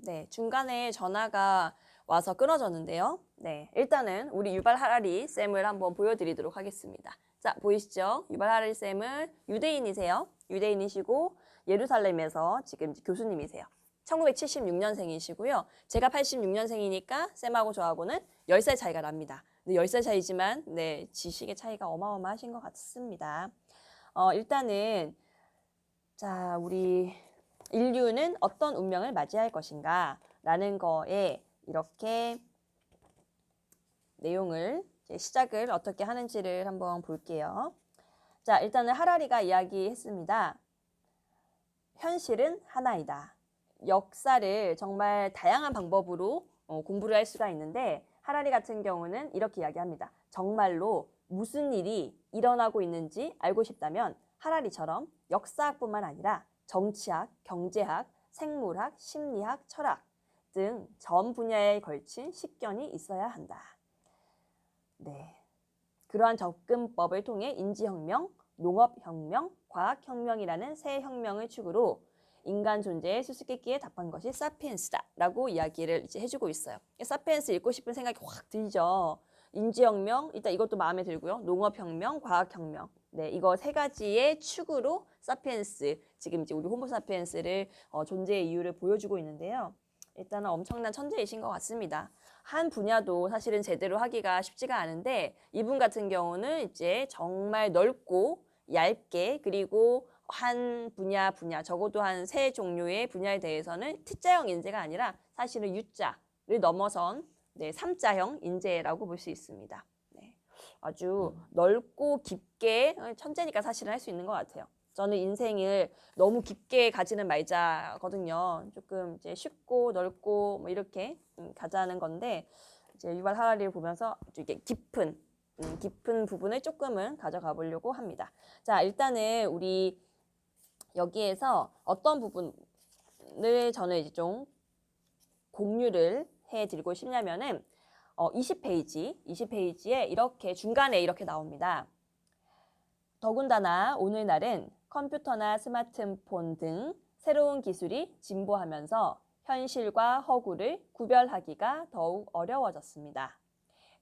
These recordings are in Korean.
네, 중간에 전화가 와서 끊어졌는데요. 네, 일단은 우리 유발 하라리 쌤을 한번 보여드리도록 하겠습니다. 자, 보이시죠? 유발 하라리 쌤은 유대인이세요. 유대인이시고 예루살렘에서 지금 교수님이세요. 1976년생이시고요. 제가 86년생이니까 쌤하고 저하고는 10살 차이가 납니다. 네, 10살 차이지만 네, 지식의 차이가 어마어마하신 것 같습니다. 일단은 자, 우리 인류는 어떤 운명을 맞이할 것인가 라는 거에 이렇게 내용을 시작을 어떻게 하는지를 한번 볼게요. 자, 일단은 하라리가 이야기했습니다. 현실은 하나이다. 역사를 정말 다양한 방법으로 공부를 할 수가 있는데 하라리 같은 경우는 이렇게 이야기합니다. 정말로 무슨 일이 일어나고 있는지 알고 싶다면 하라리처럼 역사학뿐만 아니라 정치학, 경제학, 생물학, 심리학, 철학 등 전 분야에 걸친 식견이 있어야 한다. 네, 그러한 접근법을 통해 인지혁명, 농업혁명, 과학혁명이라는 새 혁명을 축으로 인간 존재의 수수께끼에 답한 것이 사피엔스다라고 이야기를 이제 해주고 있어요. 사피엔스 읽고 싶은 생각이 확 들죠. 인지혁명, 일단 이것도 마음에 들고요. 농업혁명, 과학혁명. 네, 이거 세 가지의 축으로 사피엔스, 지금 이제 우리 호모사피엔스를 존재의 이유를 보여주고 있는데요. 일단은 엄청난 천재이신 것 같습니다. 한 분야도 사실은 제대로 하기가 쉽지가 않은데 이분 같은 경우는 이제 정말 넓고 얇게 그리고 한 분야 적어도 한 세 종류의 분야에 대해서는 T자형 인재가 아니라 사실은 U자를 넘어선 네, 3자형 인재라고 볼 수 있습니다. 네, 아주 넓고 깊게 천재니까 사실은 할 수 있는 것 같아요. 저는 인생을 너무 깊게 가지는 말자거든요. 조금 이제 쉽고 넓고 뭐 이렇게 가자는 건데 이제 유발 하라리를 보면서 이게 깊은 부분을 조금은 가져가 보려고 합니다. 자, 일단은 우리 여기에서 어떤 부분을 저는 이제 좀 공유를 해드리고 싶냐면은 20페이지에 이렇게 중간에 이렇게 나옵니다. 더군다나 오늘날은 컴퓨터나 스마트폰 등 새로운 기술이 진보하면서 현실과 허구를 구별하기가 더욱 어려워졌습니다.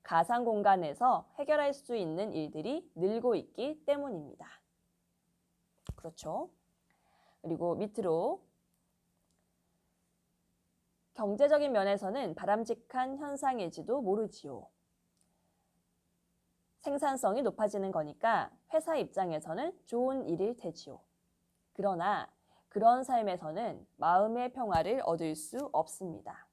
가상 공간에서 해결할 수 있는 일들이 늘고 있기 때문입니다. 그렇죠? 그리고 밑으로 경제적인 면에서는 바람직한 현상일지도 모르지요. 생산성이 높아지는 거니까 회사 입장에서는 좋은 일일 테지요. 그러나 그런 삶에서는 마음의 평화를 얻을 수 없습니다.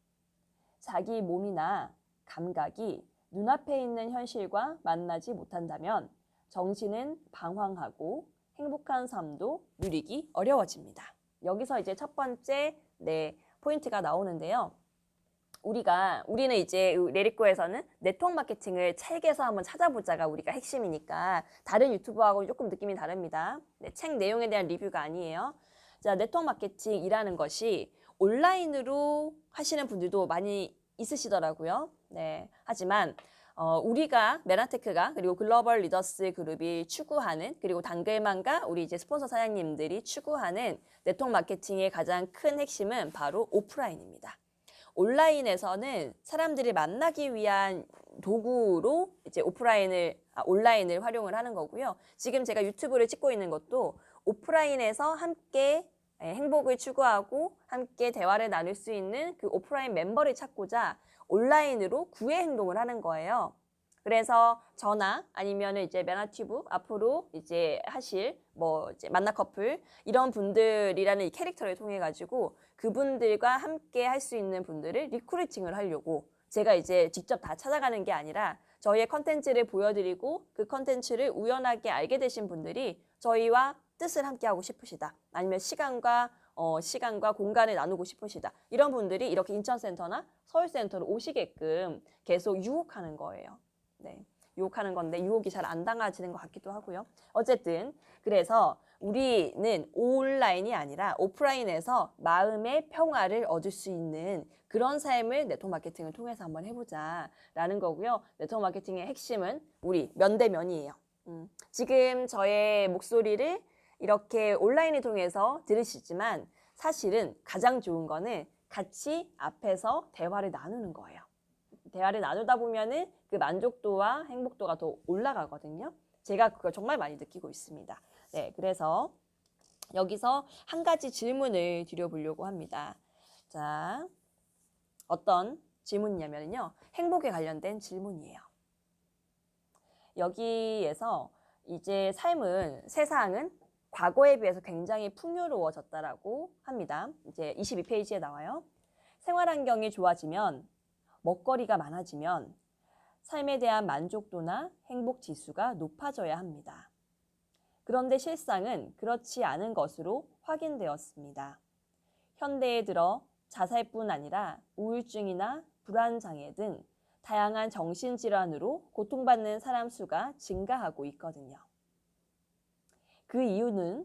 자기 몸이나 감각이 눈앞에 있는 현실과 만나지 못한다면 정신은 방황하고 행복한 삶도 누리기 어려워집니다. 여기서 이제 첫 번째 포인트가 나오는데요. 우리는 이제 레리코에서는 네트워크 마케팅을 책에서 한번 찾아보자가 우리가 핵심이니까 다른 유튜브하고 조금 느낌이 다릅니다. 네, 책 내용에 대한 리뷰가 아니에요. 자, 네트워크 마케팅이라는 것이 온라인으로 하시는 분들도 많이 있으시더라고요. 네, 하지만 우리가 메나테크가 그리고 글로벌 리더스 그룹이 추구하는 그리고 당글만과 우리 이제 스폰서 사장님들이 추구하는 네트워크 마케팅의 가장 큰 핵심은 바로 오프라인입니다. 온라인에서는 사람들을 만나기 위한 도구로 이제 온라인을 활용을 하는 거고요. 지금 제가 유튜브를 찍고 있는 것도 오프라인에서 함께 행복을 추구하고 함께 대화를 나눌 수 있는 그 오프라인 멤버를 찾고자 온라인으로 구애 행동을 하는 거예요. 그래서 저나 아니면 이제 메나튜브 앞으로 이제 하실 이제 만나 커플 이런 분들이라는 이 캐릭터를 통해 가지고 그분들과 함께 할 수 있는 분들을 리크루팅을 하려고 제가 이제 직접 다 찾아가는 게 아니라 저희의 컨텐츠를 보여드리고 그 컨텐츠를 우연하게 알게 되신 분들이 저희와 뜻을 함께 하고 싶으시다. 아니면 시간과 공간을 나누고 싶으시다. 이런 분들이 이렇게 인천센터나 서울센터로 오시게끔 계속 유혹하는 거예요. 네, 유혹하는 건데 유혹이 잘 안 당하지는 것 같기도 하고요. 어쨌든 그래서 우리는 온라인이 아니라 오프라인에서 마음의 평화를 얻을 수 있는 그런 삶을 네트워크 마케팅을 통해서 한번 해보자라는 거고요. 네트워크 마케팅의 핵심은 우리 면대면이에요. 지금 저의 목소리를 이렇게 온라인을 통해서 들으시지만 사실은 가장 좋은 거는 같이 앞에서 대화를 나누는 거예요. 대화를 나누다 보면은 그 만족도와 행복도가 더 올라가거든요. 제가 그걸 정말 많이 느끼고 있습니다. 네, 그래서 여기서 한 가지 질문을 드려보려고 합니다. 자, 어떤 질문이냐면요. 행복에 관련된 질문이에요. 여기에서 이제 세상은 과거에 비해서 굉장히 풍요로워졌다라고 합니다. 이제 22페이지에 나와요. 생활 환경이 좋아지면, 먹거리가 많아지면 삶에 대한 만족도나 행복 지수가 높아져야 합니다. 그런데 실상은 그렇지 않은 것으로 확인되었습니다. 현대에 들어 자살뿐 아니라 우울증이나 불안장애 등 다양한 정신질환으로 고통받는 사람 수가 증가하고 있거든요. 그 이유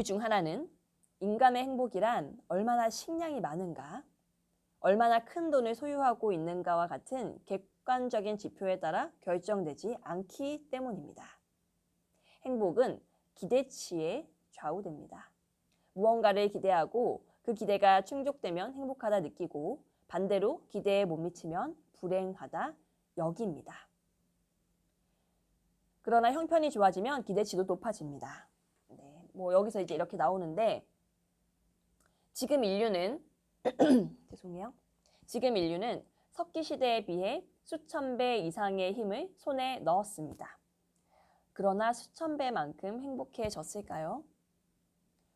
중 하나는 인간의 행복이란 얼마나 식량이 많은가, 얼마나 큰 돈을 소유하고 있는가와 같은 객관적인 지표에 따라 결정되지 않기 때문입니다. 행복은 기대치에 좌우됩니다. 무언가를 기대하고 그 기대가 충족되면 행복하다 느끼고 반대로 기대에 못 미치면 불행하다 여깁니다. 그러나 형편이 좋아지면 기대치도 높아집니다. 네, 뭐 여기서 이제 이렇게 나오는데 지금 인류는 죄송해요. 지금 인류는 석기 시대에 비해 수천 배 이상의 힘을 손에 넣었습니다. 그러나 수천 배만큼 행복해졌을까요?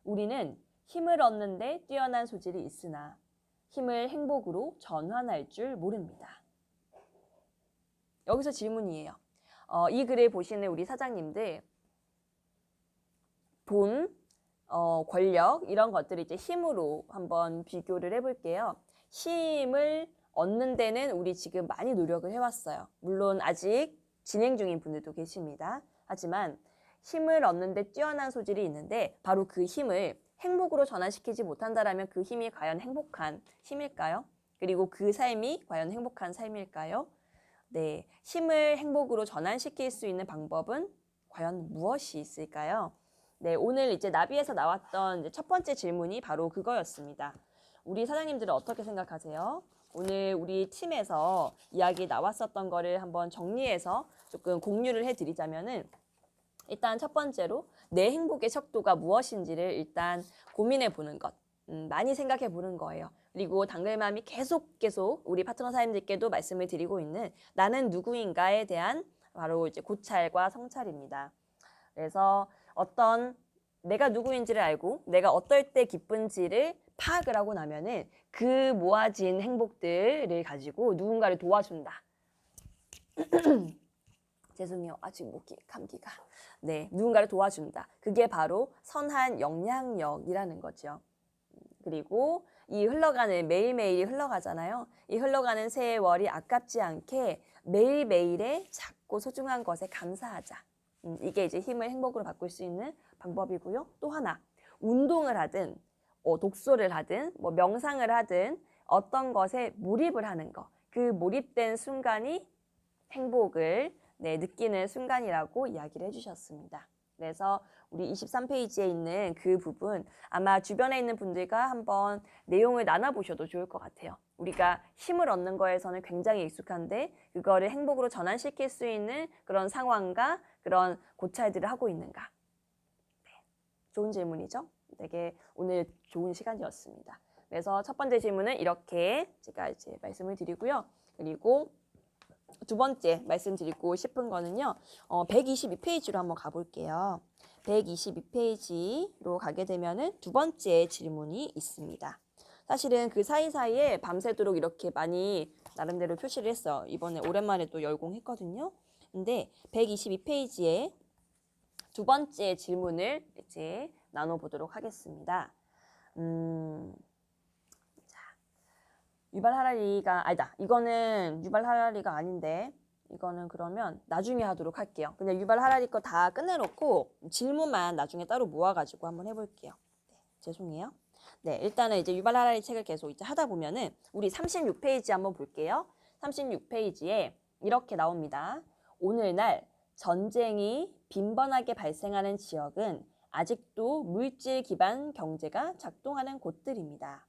우리는 힘을 얻는데 뛰어난 소질이 있으나 힘을 행복으로 전환할 줄 모릅니다. 여기서 질문이에요. 이 글을 보시는 우리 사장님들 돈, 권력 이런 것들을 이제 힘으로 한번 비교를 해볼게요. 힘을 얻는 데는 우리 지금 많이 노력을 해왔어요. 물론 아직 진행 중인 분들도 계십니다. 하지만 힘을 얻는 데 뛰어난 소질이 있는데 바로 그 힘을 행복으로 전환시키지 못한다라면 그 힘이 과연 행복한 힘일까요? 그리고 그 삶이 과연 행복한 삶일까요? 네, 힘을 행복으로 전환시킬 수 있는 방법은 과연 무엇이 있을까요? 네, 오늘 이제 나비에서 나왔던 이제 첫 번째 질문이 바로 그거였습니다. 우리 사장님들은 어떻게 생각하세요? 오늘 우리 팀에서 이야기 나왔었던 거를 한번 정리해서 조금 공유를 해드리자면은 일단 첫 번째로 내 행복의 척도가 무엇인지를 일단 고민해 보는 것, 많이 생각해 보는 거예요. 그리고 당글맘이 계속 우리 파트너 사장님들께도 말씀을 드리고 있는 나는 누구인가에 대한 바로 이제 고찰과 성찰입니다. 그래서 내가 누구인지를 알고 내가 어떨 때 기쁜지를 파악을 하고 나면은 그 모아진 행복들을 가지고 누군가를 도와준다. 죄송해요. 아직 감기가. 네, 누군가를 도와준다. 그게 바로 선한 영향력이라는 거죠. 그리고 이 매일매일이 흘러가잖아요. 이 흘러가는 세월이 아깝지 않게 매일매일의 작고 소중한 것에 감사하자. 이게 이제 힘을 행복으로 바꿀 수 있는 방법이고요. 또 하나, 운동을 하든, 독서를 하든, 뭐 명상을 하든 어떤 것에 몰입을 하는 거. 그 몰입된 순간이 행복을 느끼는 순간이라고 이야기를 해주셨습니다. 그래서 우리 23페이지에 있는 그 부분 아마 주변에 있는 분들과 한번 내용을 나눠보셔도 좋을 것 같아요. 우리가 힘을 얻는 거에서는 굉장히 익숙한데 그거를 행복으로 전환시킬 수 있는 그런 상황과 그런 고찰들을 하고 있는가. 네, 좋은 질문이죠? 되게 오늘 좋은 시간이었습니다. 그래서 첫 번째 질문은 이렇게 제가 이제 말씀을 드리고요. 그리고 두 번째 말씀드리고 싶은 거는요. 122페이지로 한번 가볼게요. 122페이지로 가게 되면은 두 번째 질문이 있습니다. 사실은 그 사이사이에 밤새도록 이렇게 많이 나름대로 표시를 했어요. 이번에 오랜만에 또 열공했거든요. 근데 122페이지에 두 번째 질문을 이제 나눠보도록 하겠습니다. 유발 하라리가 아니다. 이거는 유발 하라리가 아닌데 이거는 그러면 나중에 하도록 할게요. 그냥 유발 하라리 거 다 끝내놓고 질문만 나중에 따로 모아가지고 한번 해볼게요. 네, 죄송해요. 네, 일단은 이제 유발 하라리 책을 계속 이제 하다 보면은 우리 36페이지 한번 볼게요. 36페이지에 이렇게 나옵니다. 오늘날 전쟁이 빈번하게 발생하는 지역은 아직도 물질 기반 경제가 작동하는 곳들입니다.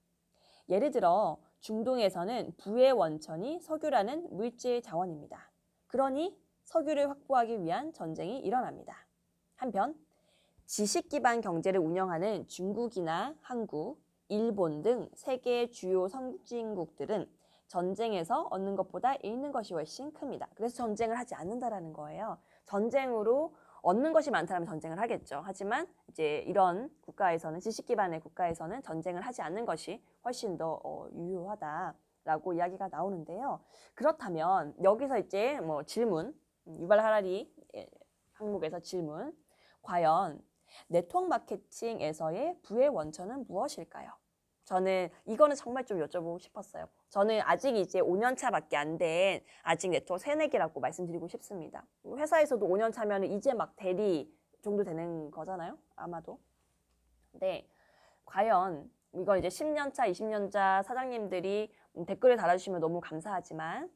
예를 들어 중동에서는 부의 원천이 석유라는 물질 자원입니다. 그러니 석유를 확보하기 위한 전쟁이 일어납니다. 한편 지식 기반 경제를 운영하는 중국이나 한국, 일본 등 세계 주요 선진국들은 전쟁에서 얻는 것보다 잃는 것이 훨씬 큽니다. 그래서 전쟁을 하지 않는다라는 거예요. 전쟁으로 얻는 것이 많다면 전쟁을 하겠죠. 하지만 이제 이런 국가에서는 지식 기반의 국가에서는 전쟁을 하지 않는 것이 훨씬 더 유효하다라고 이야기가 나오는데요. 그렇다면 여기서 이제 뭐 질문, 유발 하라리 항목에서 질문, 과연 네트워크 마케팅에서의 부의 원천은 무엇일까요? 저는 이거는 정말 좀 여쭤보고 싶었어요. 저는 아직 이제 5년 차밖에 안 된 아직 네트워크 새내기라고 말씀드리고 싶습니다. 회사에서도 5년 차면 이제 막 대리 정도 되는 거잖아요. 아마도. 근데 과연 이건 이제 10년 차, 20년 차 사장님들이 댓글을 달아주시면 너무 감사하지만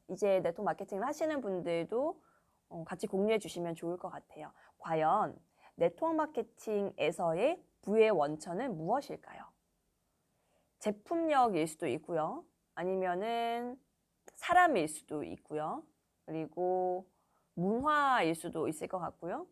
이제 네트워크 마케팅을 하시는 분들도 같이 공유해 주시면 좋을 것 같아요. 과연 네트워크 마케팅에서의 부의 원천은 무엇일까요? 제품력일 수도 있고요. 아니면은 사람일 수도 있고요. 그리고 문화일 수도 있을 것 같고요.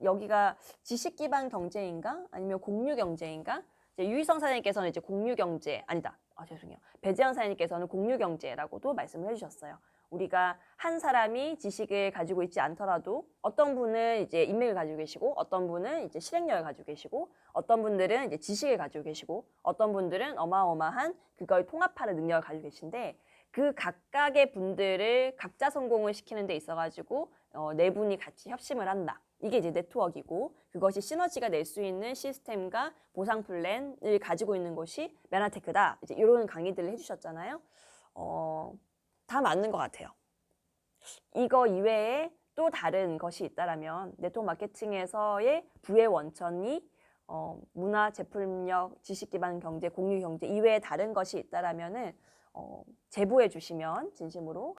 여기가 지식 기반 경제인가? 아니면 공유 경제인가? 이제 유희성 사장님께서는 이제 공유 경제, 아니다. 죄송해요. 배재현 사장님께서는 공유 경제라고도 말씀을 해주셨어요. 우리가 한 사람이 지식을 가지고 있지 않더라도 어떤 분은 이제 인맥을 가지고 계시고 어떤 분은 이제 실행력을 가지고 계시고 어떤 분들은 이제 지식을 가지고 계시고 어떤 분들은 어마어마한 그걸 통합하는 능력을 가지고 계신데 그 각각의 분들을 각자 성공을 시키는 데 있어가지고 네 분이 같이 협심을 한다. 이게 이제 네트워크이고 그것이 시너지가 낼 수 있는 시스템과 보상 플랜을 가지고 있는 곳이 메나테크다. 이제 이런 강의들을 해주셨잖아요. 다 맞는 것 같아요. 이거 이외에 또 다른 것이 있다라면 네트워크 마케팅에서의 부의 원천이 문화, 제품력, 지식 기반 경제, 공유 경제 이외에 다른 것이 있다라면은 제보해 주시면 진심으로